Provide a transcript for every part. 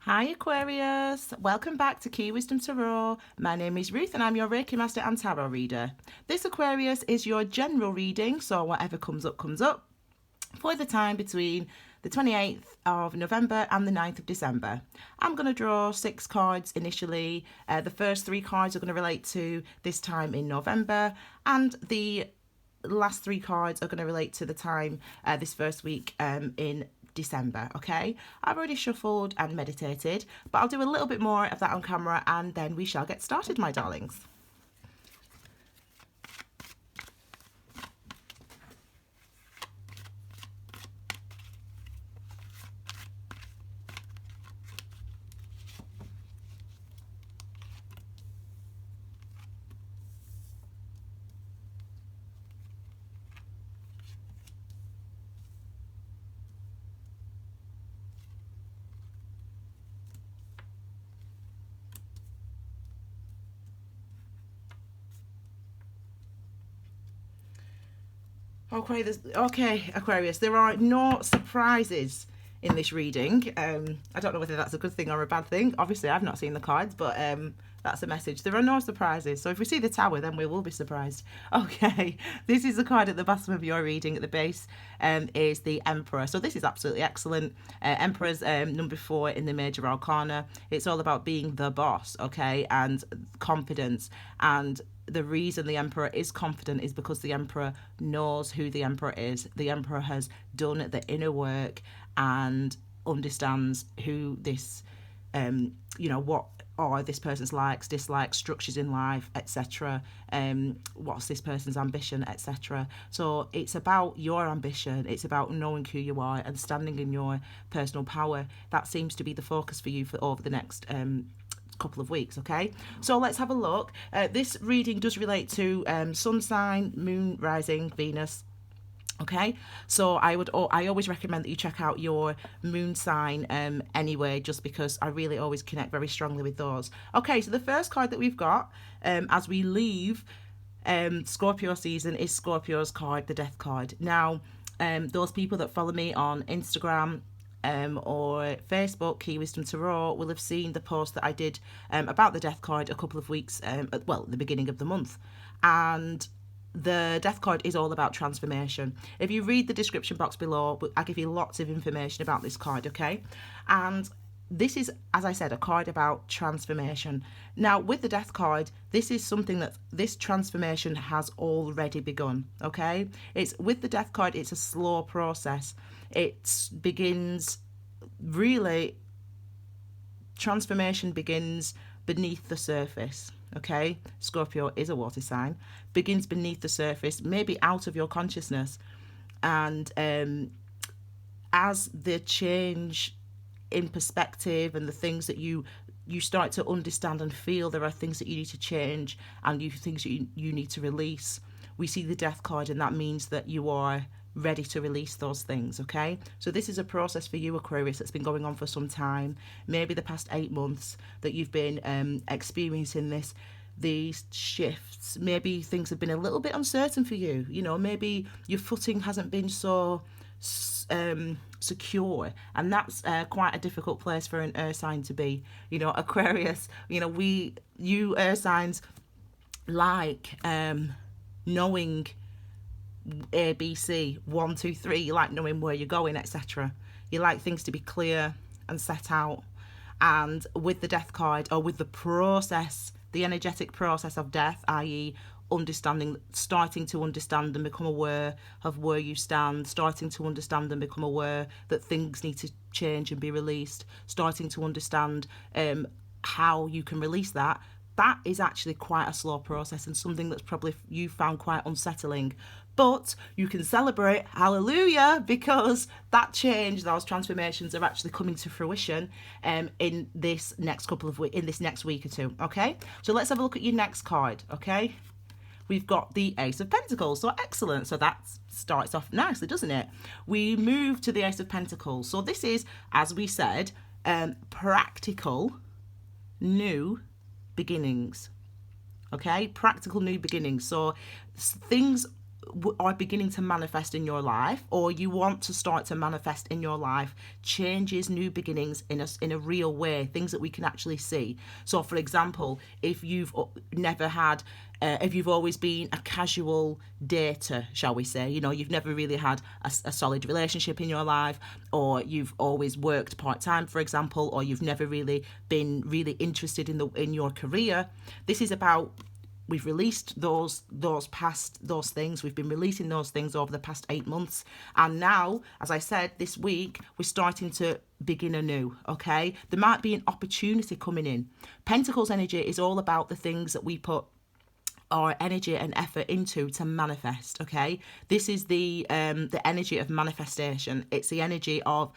Hi Aquarius, welcome back to Key Wisdom Tarot. My name is Ruth and I'm your Reiki Master and Tarot Reader. This Aquarius is your general reading, so whatever comes up, for the time between the 28th of November and the 9th of December. I'm going to draw 6 cards initially. The first 3 cards are going to relate to this time in November, and the last 3 cards are going to relate to the time this first week in December. Okay, I've already shuffled and meditated, but I'll do a little bit more of that on camera and then we shall get started, my darlings. Okay, Aquarius, there are no surprises in this reading. I don't know whether that's a good thing or a bad thing. Obviously, I've not seen the cards, but that's a message. There are no surprises. So if we see the Tower, then we will be surprised. Okay, this is the card at the bottom of your reading. At the base is the Emperor. So this is absolutely excellent. Emperor's number 4 in the Major Arcana. It's all about being the boss, okay, and confidence. And the reason the Emperor is confident is because the Emperor knows who the Emperor is. The Emperor has done the inner work and understands who this, what are this person's likes, dislikes, structures in life, etc. What's this person's ambition, etc. So it's about your ambition. It's about knowing who you are and standing in your personal power. That seems to be the focus for you for over the next couple of weeks. Okay, so let's have a look. This reading does relate to sun sign, moon, rising, Venus. Okay, so I always recommend that you check out your moon sign anyway, just because I really always connect very strongly with those. Okay, so the first card that we've got as we leave Scorpio season is Scorpio's card, the Death card. Now, those people that follow me on Instagram or Facebook, Key Wisdom Tarot, will have seen the post that I did about the Death card a couple of weeks, at the beginning of the month. And the Death card is all about transformation. If you read the description box below, I give you lots of information about this card, okay? And this is, as I said, a card about transformation. Now, with the Death card, this is something that this transformation has already begun, okay? It's with the Death card, it's a slow process. It begins really, transformation begins beneath the surface, okay? Scorpio is a water sign, begins beneath the surface, maybe out of your consciousness. And as the change in perspective and the things that you start to understand and feel, there are things that you need to change and things that you need to release. We see the Death card, and that means that you are ready to release those things, okay? So this is a process for you, Aquarius, that's been going on for some time, maybe the past 8 months, that you've been experiencing these shifts. Maybe things have been a little bit uncertain for you. Maybe your footing hasn't been so secure, and that's quite a difficult place for an earth sign to be. Aquarius, you earth signs like knowing A, B, C, 1, 2, 3. You like knowing where you're going, etc. You like things to be clear and set out. And with the Death card, or with the process, the energetic process of death, i.e. starting to understand and become aware of where you stand, starting to understand and become aware that things need to change and be released, starting to understand how you can release that is actually quite a slow process, and something that's probably you found quite unsettling. But you can celebrate, hallelujah, because that change, those transformations are actually coming to fruition in this next in this next week or two. Okay, so let's have a look at your next card. Okay, we've got the Ace of Pentacles. So excellent. So that starts off nicely, doesn't it? We move to the Ace of Pentacles. So this is, as we said, practical new beginnings. Okay, practical new beginnings. So things are beginning to manifest in your life, or you want to start to manifest in your life, changes, new beginnings in a real way, things that we can actually see. So for example, if you've never had if you've always been a casual dater, shall we say, you know, you've never really had a solid relationship in your life, or you've always worked part-time, for example, or you've never really been really interested in your career, this is about, we've released those things. We've been releasing those things over the past 8 months. And now, as I said, this week, we're starting to begin anew, okay? There might be an opportunity coming in. Pentacles energy is all about the things that we put our energy and effort into to manifest, okay? This is the energy of manifestation. It's the energy of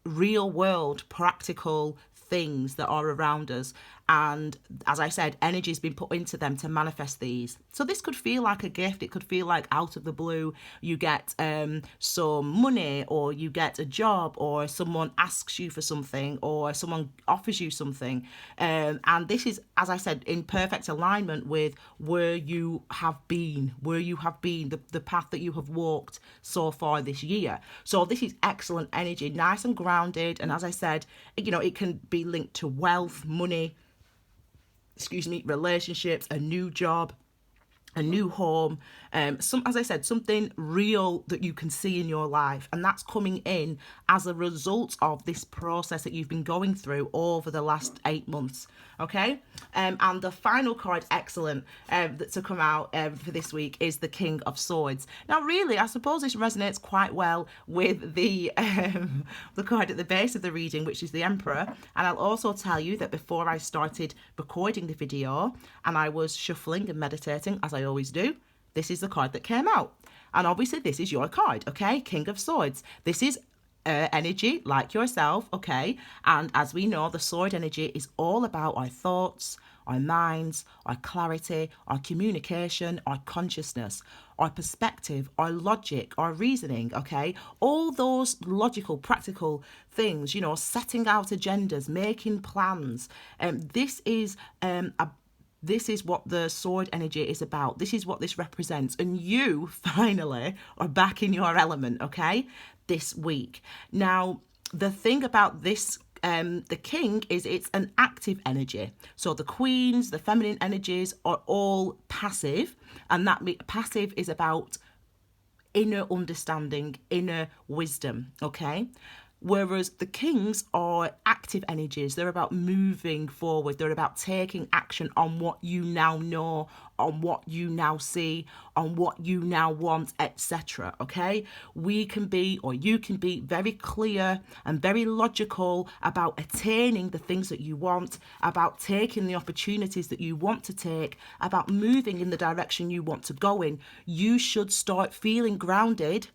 real world, practical things that are around us. And as I said, energy has been put into them to manifest these. So this could feel like a gift. It could feel like out of the blue, you get some money, or you get a job, or someone asks you for something, or someone offers you something. And this is, as I said, in perfect alignment with where you have been, the path that you have walked so far this year. So this is excellent energy, nice and grounded. And as I said, you know, it can be linked to wealth, money, relationships, a new job, a new home, as I said, something real that you can see in your life, and that's coming in as a result of this process that you've been going through over the last 8 months. Okay, and the final card, excellent, to come out for this week is the King of Swords. Now, really, I suppose this resonates quite well with the card at the base of the reading, which is the Emperor. And I'll also tell you that before I started recording the video, and I was shuffling and meditating, as I always do, this is the card that came out. And obviously, this is your card, okay? King of Swords. This is energy like yourself, okay? And as we know, the sword energy is all about our thoughts, our minds, our clarity, our communication, our consciousness, our perspective, our logic, our reasoning, okay? All those logical, practical things, you know, setting out agendas, making plans. This is what the sword energy is about. This is what this represents. And you finally are back in your element, okay, this week. Now, the thing about this, the king, is it's an active energy. So the queens, the feminine energies are all passive. And that passive is about inner understanding, inner wisdom, okay? Whereas the kings are active energies. They're about moving forward. They're about taking action on what you now know, on what you now see, on what you now want, etc. Okay? We can be, or you can be, very clear and very logical about attaining the things that you want, about taking the opportunities that you want to take, about moving in the direction you want to go in. You should start feeling grounded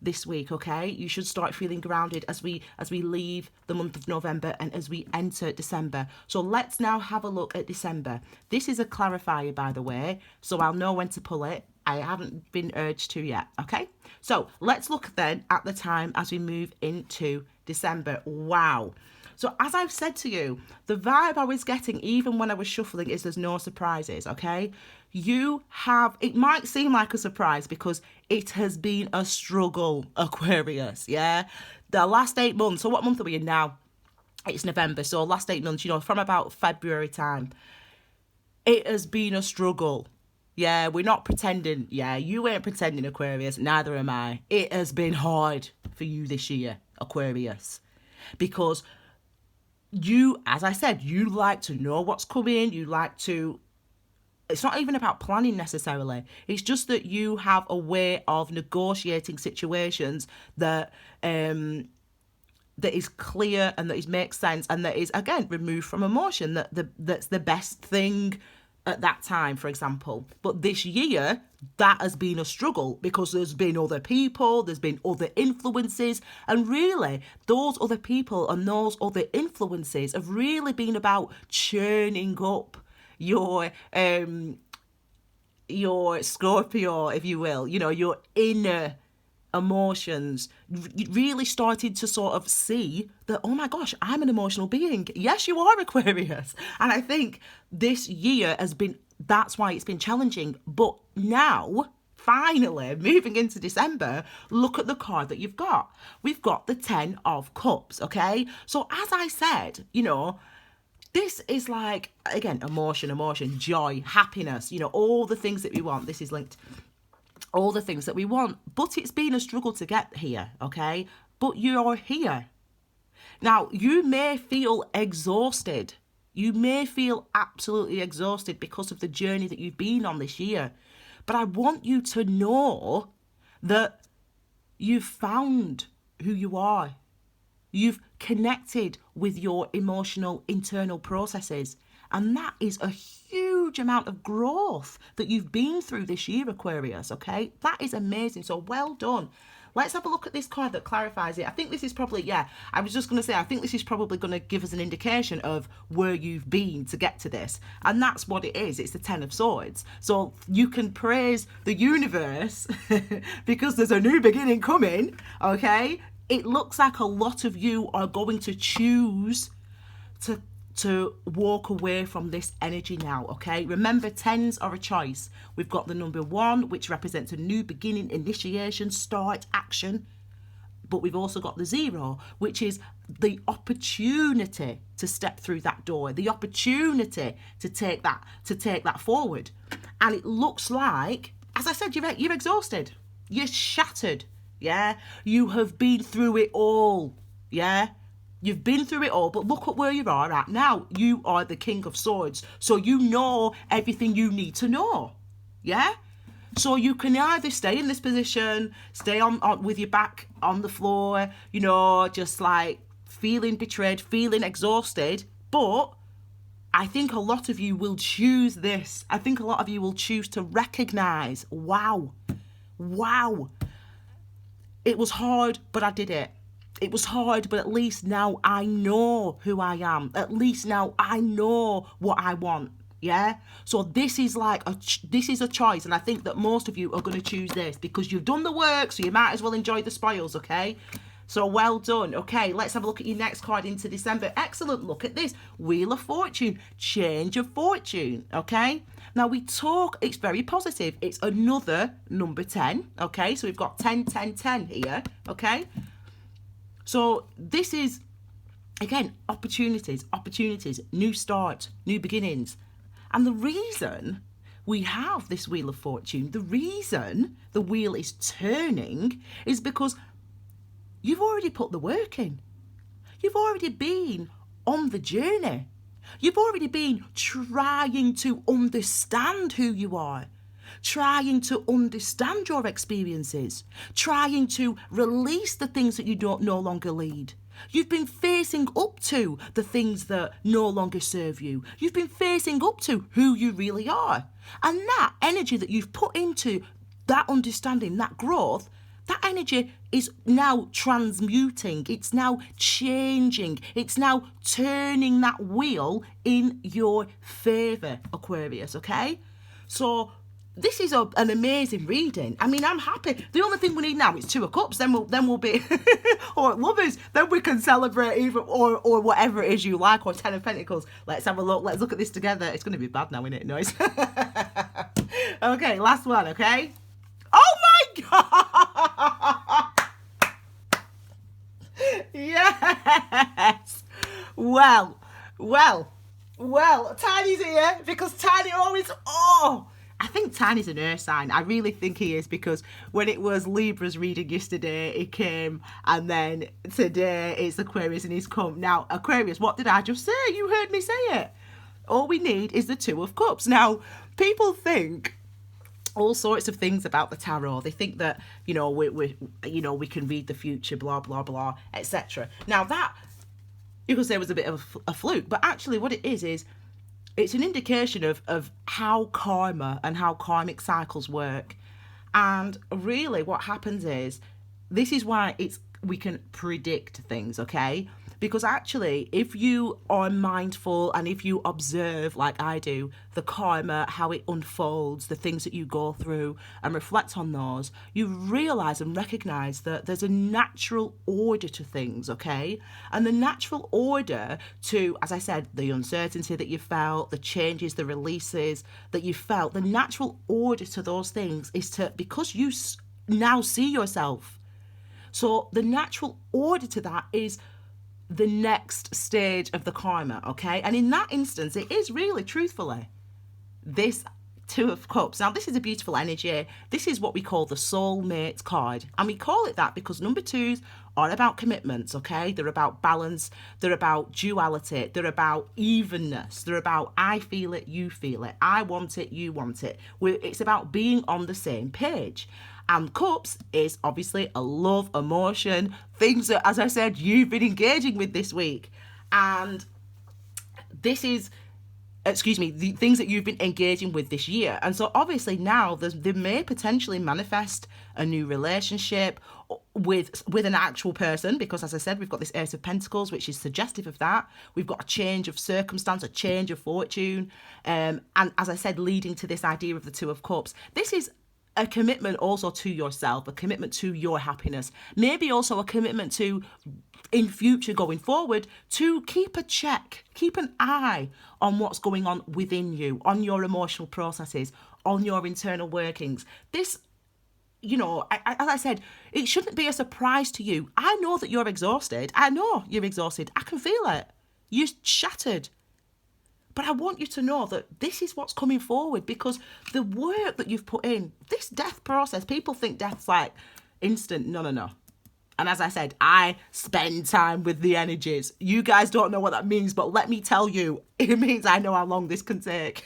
this week, okay? You should start feeling grounded as we leave the month of November and as we enter December. So let's now have a look at December. This is a clarifier, by the way, so I'll know when to pull it. I haven't been urged to yet, okay? So let's look then at the time as we move into December. Wow. So as I've said to you, the vibe I was getting even when I was shuffling is there's no surprises, okay? You have, it might seem like a surprise because it has been a struggle, Aquarius, yeah? The last 8 months, so what month are we in now? It's November, so last 8 months, you know, from about February time, it has been a struggle. Yeah, we're not pretending. Yeah, you ain't pretending, Aquarius, neither am I. It has been hard for you this year, Aquarius, because you, as I said, you like to know what's coming, you like to, it's not even about planning necessarily. It's just that you have a way of negotiating situations that that is clear and that makes sense and that is, again, removed from emotion, that's the best thing at that time, for example. But this year, that has been a struggle because there's been other people, there's been other influences, and really those other people and those other influences have really been about churning up your Scorpio, if you will, you know, your inner emotions. Really started to sort of see that, oh my gosh, I'm an emotional being. Yes, you are, Aquarius. And I think this year has been, that's why it's been challenging. But now, finally, moving into December, look at the card that you've got. We've got the 10 of Cups, okay? So as I said, you know, this is like, again, emotion, joy, happiness, you know, all the things that we want. This is linked, all the things that we want. But it's been a struggle to get here, okay? But you're here. Now, you may feel exhausted. You may feel absolutely exhausted because of the journey that you've been on this year. But I want you to know that you've found who you are. You've connected with your emotional internal processes. And that is a huge amount of growth that you've been through this year, Aquarius, okay? That is amazing. So well done. Let's have a look at this card that clarifies it. I think this is probably, I was just going to say, I think this is probably going to give us an indication of where you've been to get to this. And that's what it is. It's the 10 of Swords. So you can praise the universe because there's a new beginning coming, okay? It looks like a lot of you are going to choose to walk away from this energy now, okay? Remember, 10s are a choice. We've got the number 1, which represents a new beginning, initiation, start, action. But we've also got the 0, which is the opportunity to step through that door, the opportunity to take that forward. And it looks like, as I said, you're exhausted. You're shattered, yeah? You have been through it all, yeah? You've been through it all, but look at where you are at now. You are the King of Swords. So you know everything you need to know. Yeah? So you can either stay in this position, stay on with your back on the floor, you know, just like feeling betrayed, feeling exhausted. But I think a lot of you will choose this. I think a lot of you will choose to recognize, wow, it was hard, but I did it. It was hard, but at least now I know who I am. At least now I know what I want. Yeah. So this is like this is a choice, and I think that most of you are going to choose this because you've done the work, so you might as well enjoy the spoils. Okay. So well done. Okay, let's have a look at your next card into December. Excellent. Look at this. Wheel of Fortune. Change of fortune. Okay. Now we talk, it's very positive. It's another number 10. Okay. So we've got 10, 10, 10 here. Okay. So this is, again, opportunities, new start, new beginnings. And the reason we have this Wheel of Fortune, the reason the wheel is turning is because you've already put the work in. You've already been on the journey. You've already been trying to understand who you are. Trying to understand your experiences, trying to release the things that you don't no longer lead. You've been facing up to the things that no longer serve you. You've been facing up to who you really are. And that energy that you've put into that understanding, that growth, that energy is now transmuting. It's now changing. It's now turning that wheel in your favor, Aquarius, okay? So this is an amazing reading. I mean, I'm happy. The only thing we need now is 2 of Cups. Then we'll be, or Lovers. Then we can celebrate even, or whatever it is you like, or 10 of Pentacles. Let's have a look. Let's look at this together. It's going to be bad now, isn't it? Noise. Okay, last one. Okay. Oh my God! Yes. Well. Tiny's here because Tiny always. I think Tiny's an earth sign. I really think he is, because when it was Libra's reading yesterday, he came, and then today it's Aquarius and he's come. Now, Aquarius, what did I just say? You heard me say it. All we need is the 2 of Cups. Now, people think all sorts of things about the tarot. They think that, you know, we can read the future, blah, blah, blah, etc. Now, that, you could say, was a bit of a fluke, but actually what it is it's an indication of how karma and how karmic cycles work. And really what happens is, this is why we can predict things, okay? Because actually, if you are mindful and if you observe, like I do, the karma, how it unfolds, the things that you go through, and reflect on those, you realize and recognize that there's a natural order to things, okay? And the natural order to, as I said, the uncertainty that you felt, the changes, the releases that you felt, the natural order to those things is to, because you now see yourself. So the natural order to that is the next stage of the karma, okay? And in that instance, it is really, truthfully, this Two of Cups. Now, this is a beautiful energy. This is what we call the soulmate card. And we call it that because number twos are about commitments, okay? They're about balance. They're about duality. They're about evenness. They're about I feel it, you feel it. I want it, you want it. It's about being on the same page. And Cups is obviously a love, emotion, things that, as I said, you've been engaging with this week. And this is, the things that you've been engaging with this year. And so obviously now there may potentially manifest a new relationship with an actual person, because as I said, we've got this Ace of Pentacles, which is suggestive of that. We've got a change of circumstance, a change of fortune. And as I said, leading to this idea of the Two of Cups. This is a commitment also to yourself, a commitment to your happiness, maybe also a commitment to, in future going forward, to keep a check, keep an eye on what's going on within you, on your emotional processes, on your internal workings. This, as I said, it shouldn't be a surprise to you. I know that you're exhausted. I know you're exhausted. I can feel it. You're shattered. But I want you to know that this is what's coming forward, because the work that you've put in, this death process, people think death's like instant. No. And as I said, I spend time with the energies. You guys don't know what that means, but let me tell you, it means I know how long this can take.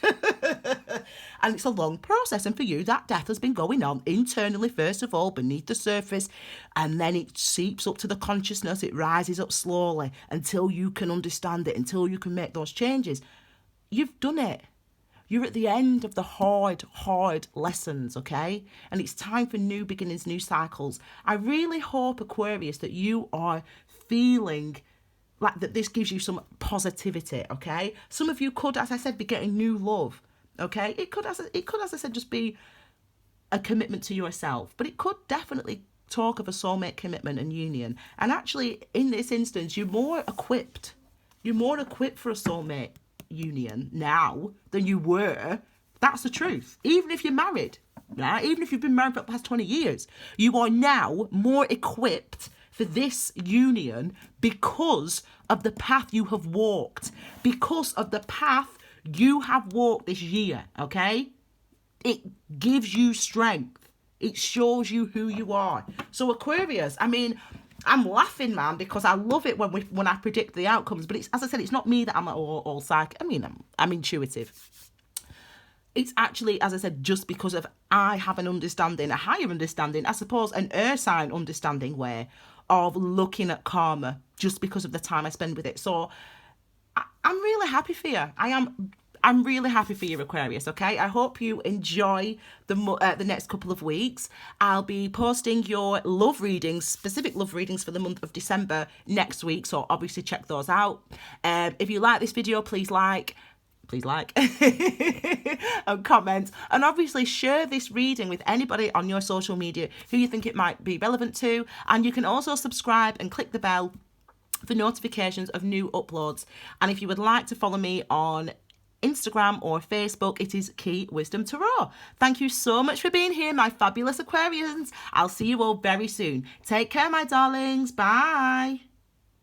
And it's a long process. And for you, that death has been going on internally, first of all, beneath the surface. And then it seeps up to the consciousness. It rises up slowly until you can understand it, until you can make those changes. You've done it. You're at the end of the hard lessons, okay? And it's time for new beginnings, new cycles. I really hope, Aquarius, that you are feeling like that this gives you some positivity, okay? Some of you could, as I said, be getting new love, okay? It could, as I said, just be a commitment to yourself. But it could definitely talk of a soulmate commitment and union. And actually, in this instance, you're more equipped. You're more equipped for a soulmate union now than you were. That's the truth. Even if you're married, right? Even if you've been married for the past 20 years, you are now more equipped for this union because of the path you have walked, because of the path you have walked this year, okay? It gives you strength. It shows you who you are. So Aquarius, I mean, I'm laughing, man, because I love it when I predict the outcomes. But it's, as I said, it's not me that I'm all psychic. I mean, I'm intuitive. It's actually, as I said, just because of I have an understanding, a higher understanding, I suppose, an earth sign understanding way of looking at karma, just because of the time I spend with it. So I'm really happy for you. I'm really happy for you, Aquarius, okay? I hope you enjoy the next couple of weeks. I'll be posting your love readings, specific love readings for the month of December next week, so obviously check those out. If you like this video, please like and comment, and obviously share this reading with anybody on your social media who you think it might be relevant to. And you can also subscribe and click the bell for notifications of new uploads. And if you would like to follow me on Instagram or Facebook, it is Key Wisdom Tarot. Thank you so much for being here, my fabulous Aquarians. I'll see you all very soon. Take care, my darlings. Bye.